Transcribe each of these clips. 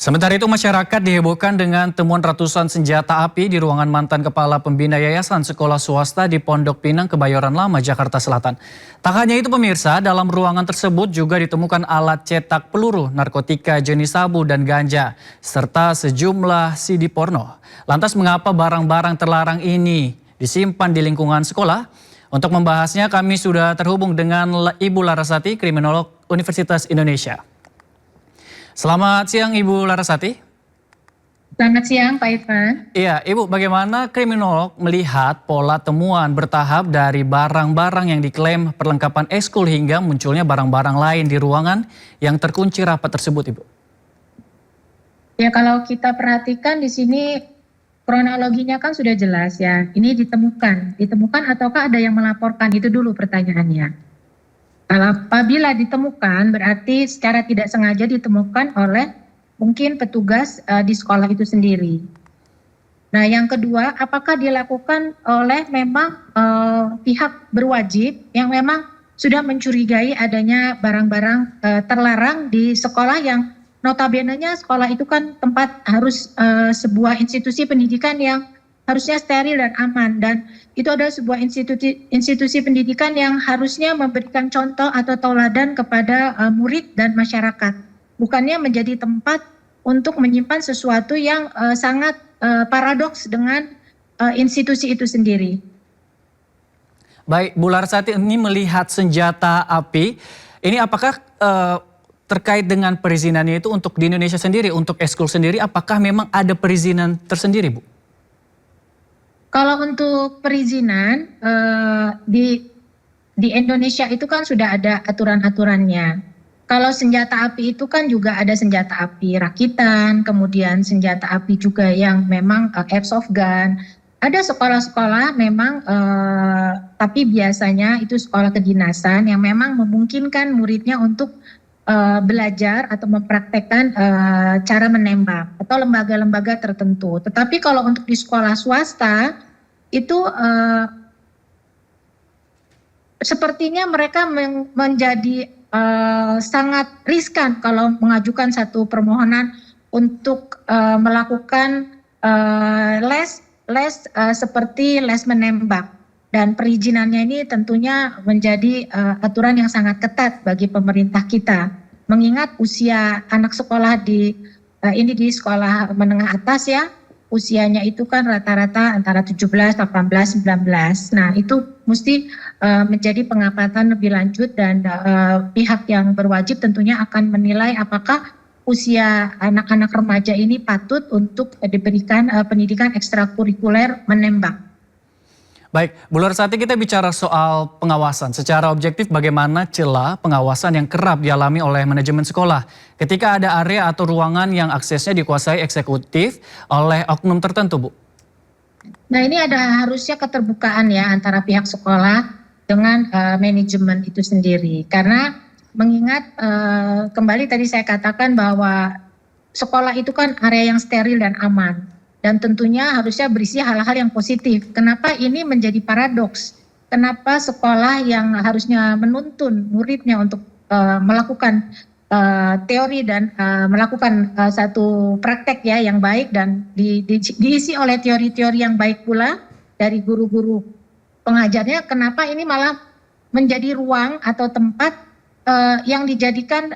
Sementara itu masyarakat dihebohkan dengan temuan ratusan senjata api di ruangan mantan Kepala Pembina Yayasan Sekolah Swasta di Pondok Pinang, Kebayoran Lama, Jakarta Selatan. Tak hanya itu pemirsa, dalam ruangan tersebut juga ditemukan alat cetak peluru, narkotika jenis sabu dan ganja, serta sejumlah CD porno. Lantas mengapa barang-barang terlarang ini disimpan di lingkungan sekolah? Untuk membahasnya kami sudah terhubung dengan Ibu Larasati, kriminolog Universitas Indonesia. Selamat siang Ibu Larasati. Selamat siang Pak Irfan. Iya, Ibu, bagaimana kriminolog melihat pola temuan bertahap dari barang-barang yang diklaim perlengkapan ekskul hingga munculnya barang-barang lain di ruangan yang terkunci rapat tersebut, Ibu? Ya, kalau kita perhatikan di sini kronologinya kan sudah jelas ya. Ini ditemukan ataukah ada yang melaporkan, itu dulu pertanyaannya. Apabila ditemukan berarti secara tidak sengaja ditemukan oleh mungkin petugas di sekolah itu sendiri. Nah, yang kedua, apakah dilakukan oleh memang pihak berwajib yang memang sudah mencurigai adanya barang-barang terlarang di sekolah yang notabene-nya sekolah itu kan tempat harus sebuah institusi pendidikan yang harusnya steril dan aman, dan itu adalah sebuah institusi pendidikan yang harusnya memberikan contoh atau tauladan kepada murid dan masyarakat, bukannya menjadi tempat untuk menyimpan sesuatu yang sangat paradoks dengan institusi itu sendiri. Baik, Bu Larasati, ini melihat senjata api, ini apakah terkait dengan perizinannya itu untuk di Indonesia sendiri, untuk ekskul sendiri, apakah memang ada perizinan tersendiri, Bu? Kalau untuk perizinan di Indonesia itu kan sudah ada aturan-aturannya. Kalau senjata api itu kan juga ada senjata api rakitan, kemudian senjata api juga yang memang airsoft gun. Ada sekolah-sekolah memang, tapi biasanya itu sekolah kedinasan yang memang memungkinkan muridnya untuk belajar atau mempraktekkan cara menembak atau lembaga-lembaga tertentu. Tetapi kalau untuk di sekolah swasta itu sepertinya mereka menjadi sangat riskan kalau mengajukan satu permohonan untuk melakukan les seperti les menembak. Dan perizinannya ini tentunya menjadi aturan yang sangat ketat bagi pemerintah kita. Mengingat usia anak sekolah ini di sekolah menengah atas ya, usianya itu kan rata-rata antara 17, 18, 19. Nah, itu mesti menjadi pengamatan lebih lanjut, dan pihak yang berwajib tentunya akan menilai apakah usia anak-anak remaja ini patut untuk diberikan pendidikan ekstrakurikuler menembak. Baik, Bu Larasati, kita bicara soal pengawasan. Secara objektif bagaimana celah pengawasan yang kerap dialami oleh manajemen sekolah ketika ada area atau ruangan yang aksesnya dikuasai eksekutif oleh oknum tertentu, Bu? Nah, ini harusnya keterbukaan ya antara pihak sekolah dengan manajemen itu sendiri. Karena mengingat kembali tadi saya katakan bahwa sekolah itu kan area yang steril dan aman. Dan tentunya harusnya berisi hal-hal yang positif. Kenapa ini menjadi paradoks? Kenapa sekolah yang harusnya menuntun muridnya untuk melakukan teori dan melakukan satu praktek ya yang baik dan diisi oleh teori-teori yang baik pula dari guru-guru pengajarnya, kenapa ini malah menjadi ruang atau tempat yang dijadikan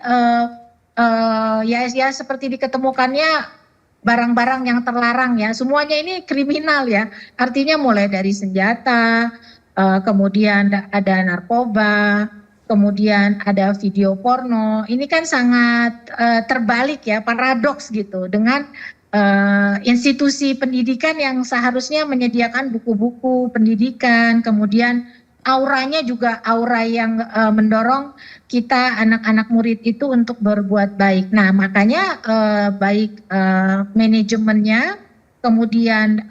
ya seperti diketemukannya barang-barang yang terlarang ya, semuanya ini kriminal ya, artinya mulai dari senjata, kemudian ada narkoba, kemudian ada video porno. Ini kan sangat terbalik ya, paradoks gitu dengan institusi pendidikan yang seharusnya menyediakan buku-buku pendidikan, kemudian auranya juga aura yang mendorong kita anak-anak murid itu untuk berbuat baik. Nah, makanya baik manajemennya, kemudian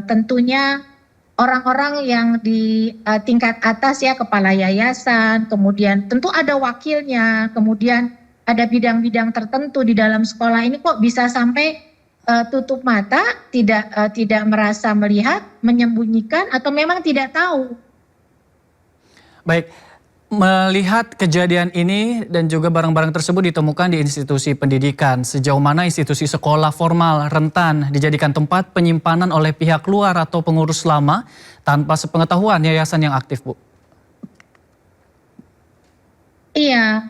tentunya orang-orang yang di tingkat atas ya, kepala yayasan, kemudian tentu ada wakilnya, kemudian ada bidang-bidang tertentu di dalam sekolah ini kok bisa sampai tutup mata, tidak merasa melihat, menyembunyikan, atau memang tidak tahu. Baik, Melihat kejadian ini dan juga barang-barang tersebut ditemukan di institusi pendidikan, sejauh mana institusi sekolah formal rentan dijadikan tempat penyimpanan oleh pihak luar atau pengurus lama tanpa sepengetahuan yayasan yang aktif, Bu? Iya,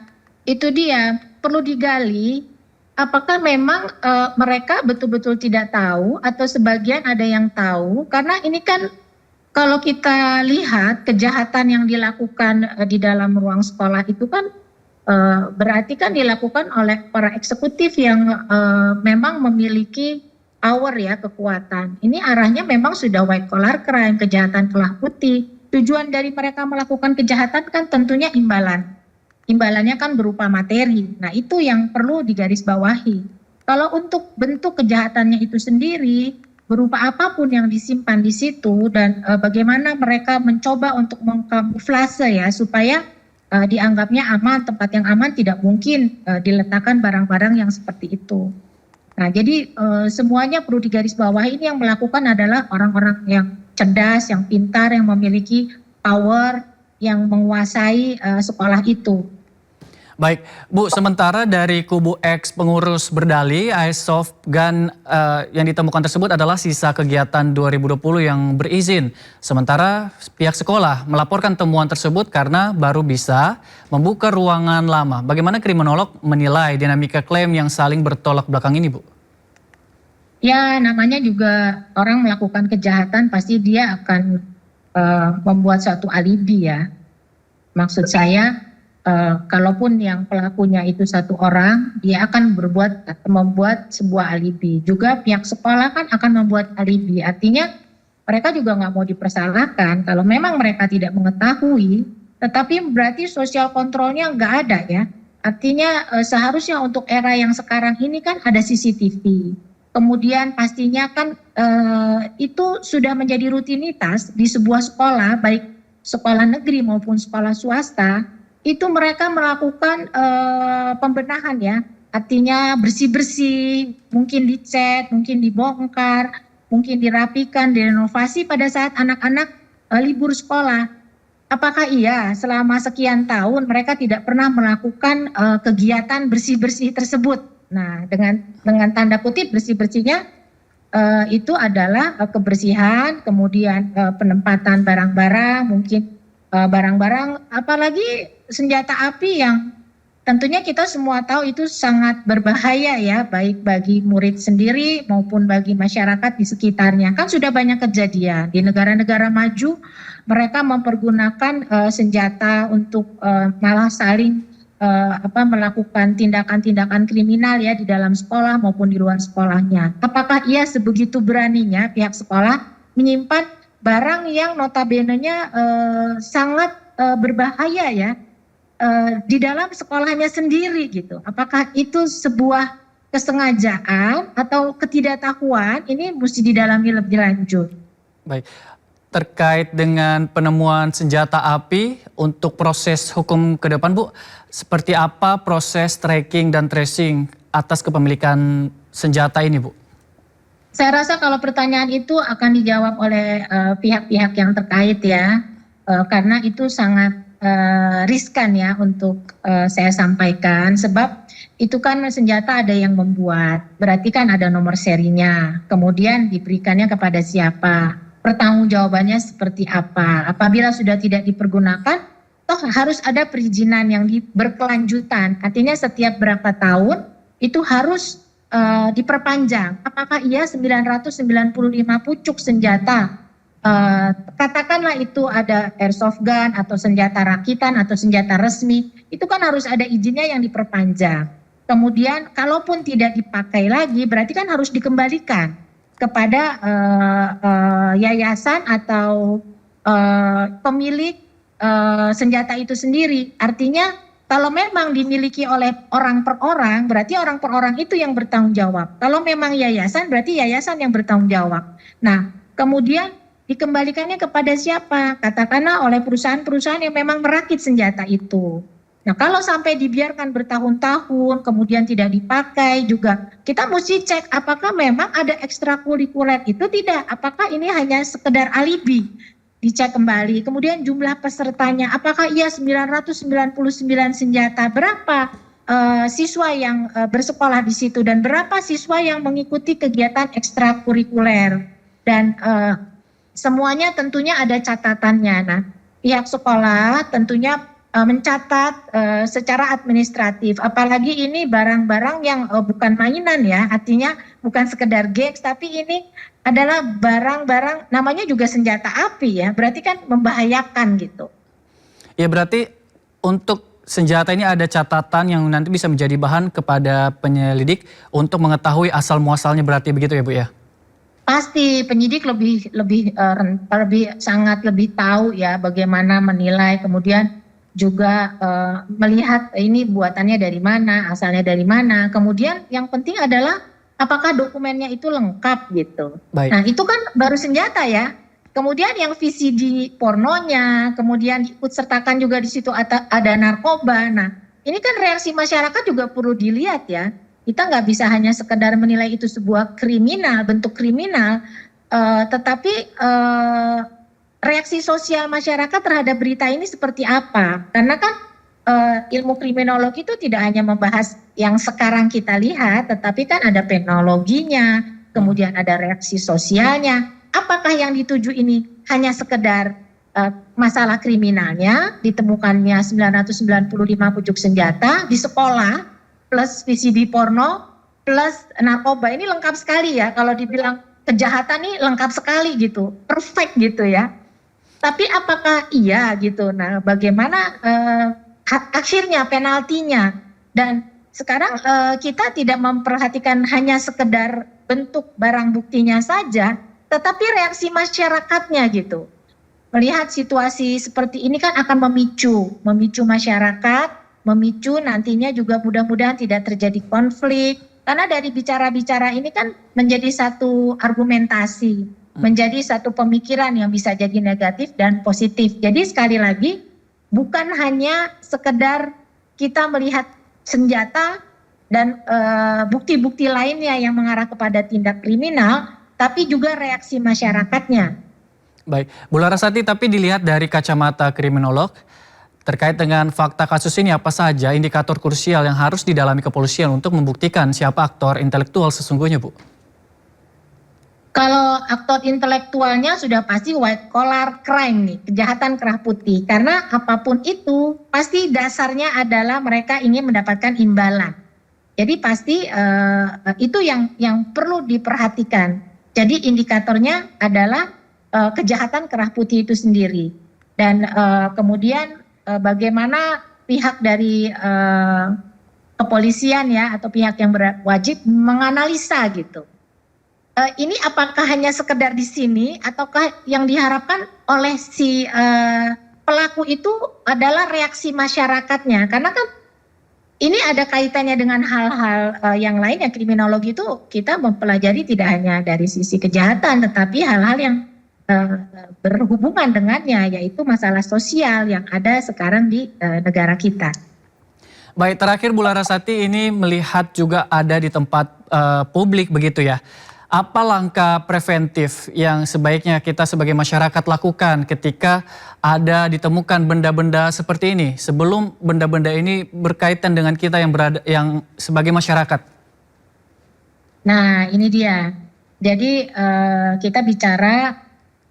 itu dia. Perlu digali apakah memang mereka betul-betul tidak tahu atau sebagian ada yang tahu. Karena ini kan kalau kita lihat kejahatan yang dilakukan di dalam ruang sekolah itu kan berarti kan dilakukan oleh para eksekutif yang memang memiliki power ya, kekuatan. Ini arahnya memang sudah white collar crime, kejahatan kelah putih. Tujuan dari mereka melakukan kejahatan kan tentunya imbalan. Imbalannya kan berupa materi. Nah, itu yang perlu digarisbawahi. Kalau untuk bentuk kejahatannya itu sendiri, berupa apapun yang disimpan di situ dan bagaimana mereka mencoba untuk mengkamuflase ya supaya dianggapnya aman, tempat yang aman tidak mungkin diletakkan barang-barang yang seperti itu. Nah, jadi semuanya perlu digarisbawahi. Ini yang melakukan adalah orang-orang yang cerdas, yang pintar, yang memiliki power, yang menguasai sekolah itu. Baik, Bu, sementara dari kubu ex pengurus berdalih Airsoft Gun yang ditemukan tersebut adalah sisa kegiatan 2020 yang berizin. Sementara pihak sekolah melaporkan temuan tersebut karena baru bisa membuka ruangan lama. Bagaimana kriminolog menilai dinamika klaim yang saling bertolak belakang ini, Bu? Ya, namanya juga orang melakukan kejahatan pasti dia akan membuat suatu alibi ya. Maksud saya, kalaupun yang pelakunya itu satu orang, dia akan membuat sebuah alibi. Juga pihak sekolah kan akan membuat alibi. Artinya mereka juga nggak mau dipersalahkan kalau memang mereka tidak mengetahui, tetapi berarti sosial kontrolnya nggak ada ya. Artinya seharusnya untuk era yang sekarang ini kan ada CCTV. Kemudian pastinya kan itu sudah menjadi rutinitas di sebuah sekolah, baik sekolah negeri maupun sekolah swasta, itu mereka melakukan pembenahan ya. Artinya bersih-bersih, mungkin dicat, mungkin dibongkar, mungkin dirapikan, direnovasi pada saat anak-anak libur sekolah. Apakah iya selama sekian tahun mereka tidak pernah melakukan kegiatan bersih-bersih tersebut? Nah, dengan tanda kutip bersih-bersihnya itu adalah kebersihan, kemudian penempatan barang-barang, mungkin barang-barang, apalagi senjata api yang tentunya kita semua tahu itu sangat berbahaya ya, baik bagi murid sendiri maupun bagi masyarakat di sekitarnya. Kan sudah banyak kejadian di negara-negara maju, mereka mempergunakan senjata untuk malah saling melakukan tindakan-tindakan kriminal ya di dalam sekolah maupun di luar sekolahnya. Apakah ia sebegitu beraninya pihak sekolah menyimpan barang yang notabene-nya sangat berbahaya ya di dalam sekolahnya sendiri gitu. Apakah itu sebuah kesengajaan atau ketidaktahuan? Ini mesti didalami lebih lanjut. Baik. Terkait dengan penemuan senjata api untuk proses hukum ke depan, Bu, seperti apa proses tracking dan tracing atas kepemilikan senjata ini, Bu? Saya rasa kalau pertanyaan itu akan dijawab oleh pihak-pihak yang terkait ya, karena itu sangat riskan ya untuk saya sampaikan, sebab itu kan senjata ada yang membuat, berarti kan ada nomor serinya, kemudian diberikannya kepada siapa, pertanggungjawabannya seperti apa. Apabila sudah tidak dipergunakan, toh harus ada perizinan yang berkelanjutan. Artinya setiap berapa tahun itu harus diperpanjang. Apakah iya 995 pucuk senjata, katakanlah itu ada airsoft gun atau senjata rakitan atau senjata resmi, itu kan harus ada izinnya yang diperpanjang. Kemudian kalaupun tidak dipakai lagi, berarti kan harus dikembalikan kepada yayasan atau pemilik senjata itu sendiri. Artinya kalau memang dimiliki oleh orang per orang, berarti orang per orang itu yang bertanggung jawab. Kalau memang yayasan, berarti yayasan yang bertanggung jawab. Nah, kemudian dikembalikannya kepada siapa? Katakanlah oleh perusahaan-perusahaan yang memang merakit senjata itu. Nah, kalau sampai dibiarkan bertahun-tahun, kemudian tidak dipakai juga, kita mesti cek apakah memang ada ekstrakurikuler itu tidak. Apakah ini hanya sekedar alibi dicek kembali. Kemudian jumlah pesertanya, apakah ia 999 senjata, berapa siswa yang bersekolah di situ, dan berapa siswa yang mengikuti kegiatan ekstrakurikuler. Dan semuanya tentunya ada catatannya. Nah, pihak sekolah tentunya mencatat secara administratif, apalagi ini barang-barang yang bukan mainan ya, artinya bukan sekedar games, tapi ini adalah barang-barang, namanya juga senjata api ya, berarti kan membahayakan gitu. Ya berarti untuk senjata ini ada catatan yang nanti bisa menjadi bahan kepada penyelidik untuk mengetahui asal muasalnya, berarti begitu ya Bu ya? Pasti penyidik lebih sangat lebih tahu ya bagaimana menilai, kemudian juga melihat ini buatannya dari mana, asalnya dari mana. Kemudian yang penting adalah apakah dokumennya itu lengkap gitu. Baik. Nah itu kan baru senjata ya. Kemudian yang VCD pornonya, kemudian ikut sertakan juga di situ ada narkoba. Nah ini kan reaksi masyarakat juga perlu dilihat ya. Kita nggak bisa hanya sekedar menilai itu sebuah kriminal, bentuk kriminal, tetapi reaksi sosial masyarakat terhadap berita ini seperti apa? Karena kan ilmu kriminologi itu tidak hanya membahas yang sekarang kita lihat, tetapi kan ada penologinya, kemudian ada reaksi sosialnya. Apakah yang dituju ini hanya sekedar masalah kriminalnya, ditemukannya 995 pucuk senjata di sekolah, plus VCD porno, plus narkoba, ini lengkap sekali ya. Kalau dibilang kejahatan ini lengkap sekali gitu, perfect gitu ya. Tapi apakah iya gitu? Nah, bagaimana akhirnya penaltinya? Dan sekarang kita tidak memperhatikan hanya sekedar bentuk barang buktinya saja, tetapi reaksi masyarakatnya gitu. Melihat situasi seperti ini kan akan memicu masyarakat, memicu nantinya juga mudah-mudahan tidak terjadi konflik. Karena dari bicara-bicara ini kan menjadi satu argumentasi, menjadi satu pemikiran yang bisa jadi negatif dan positif. Jadi sekali lagi bukan hanya sekedar kita melihat senjata dan bukti-bukti lainnya yang mengarah kepada tindak kriminal, tapi juga reaksi masyarakatnya. Baik, Bu Larasati, tapi dilihat dari kacamata kriminolog, terkait dengan fakta kasus ini apa saja indikator krusial yang harus didalami kepolisian untuk membuktikan siapa aktor intelektual sesungguhnya, Bu? Kalau aktor intelektualnya sudah pasti white collar crime nih, kejahatan kerah putih. Karena apapun itu pasti dasarnya adalah mereka ingin mendapatkan imbalan. Jadi pasti itu yang perlu diperhatikan. Jadi indikatornya adalah kejahatan kerah putih itu sendiri. Dan kemudian bagaimana pihak dari kepolisian ya atau pihak yang wajib menganalisa gitu. Ini apakah hanya sekedar di sini ataukah yang diharapkan oleh si pelaku itu adalah reaksi masyarakatnya? Karena kan ini ada kaitannya dengan hal-hal yang lain, yang kriminologi itu kita mempelajari tidak hanya dari sisi kejahatan, tetapi hal-hal yang berhubungan dengannya, yaitu masalah sosial yang ada sekarang di negara kita. Baik, terakhir Bu Larasati, ini melihat juga ada di tempat publik begitu ya. Apa langkah preventif yang sebaiknya kita sebagai masyarakat lakukan ketika ada ditemukan benda-benda seperti ini sebelum benda-benda ini berkaitan dengan kita yang sebagai masyarakat? Nah, ini dia. Jadi kita bicara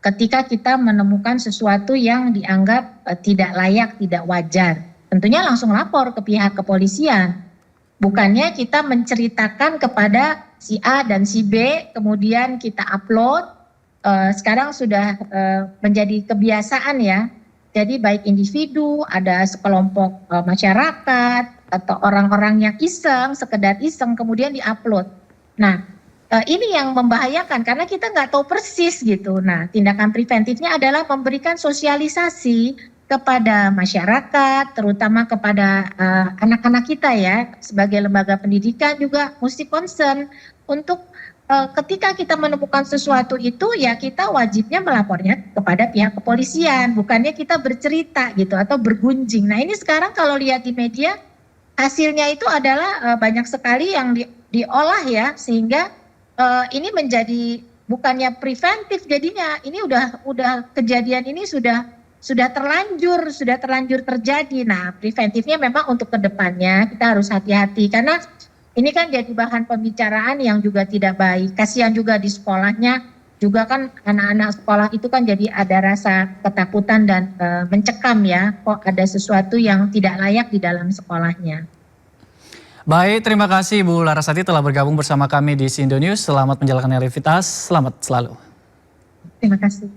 ketika kita menemukan sesuatu yang dianggap tidak layak, tidak wajar. Tentunya langsung lapor ke pihak kepolisian. Bukannya kita menceritakan kepada si A dan si B, kemudian kita upload. Sekarang sudah menjadi kebiasaan ya. Jadi baik individu, ada sekelompok masyarakat, atau orang-orang yang iseng, sekedar iseng, kemudian diupload. Nah, ini yang membahayakan karena kita nggak tahu persis gitu. Nah, tindakan preventifnya adalah memberikan sosialisasi kepada masyarakat, terutama kepada anak-anak kita ya, sebagai lembaga pendidikan juga mesti concern untuk ketika kita menemukan sesuatu itu ya kita wajibnya melapornya kepada pihak kepolisian, bukannya kita bercerita gitu atau bergunjing. Nah ini sekarang kalau lihat di media hasilnya itu adalah banyak sekali yang diolah ya, sehingga ini menjadi bukannya preventif jadinya. Ini udah kejadian ini sudah terlanjur terjadi. Nah, preventifnya memang untuk kedepannya kita harus hati-hati karena ini kan jadi bahan pembicaraan yang juga tidak baik. Kasihan juga di sekolahnya, juga kan anak-anak sekolah itu kan jadi ada rasa ketakutan dan mencekam ya, kok ada sesuatu yang tidak layak di dalam sekolahnya. Baik, terima kasih Bu Larasati telah bergabung bersama kami di Sindo News. Selamat menjalankan aktivitas, selamat selalu. Terima kasih.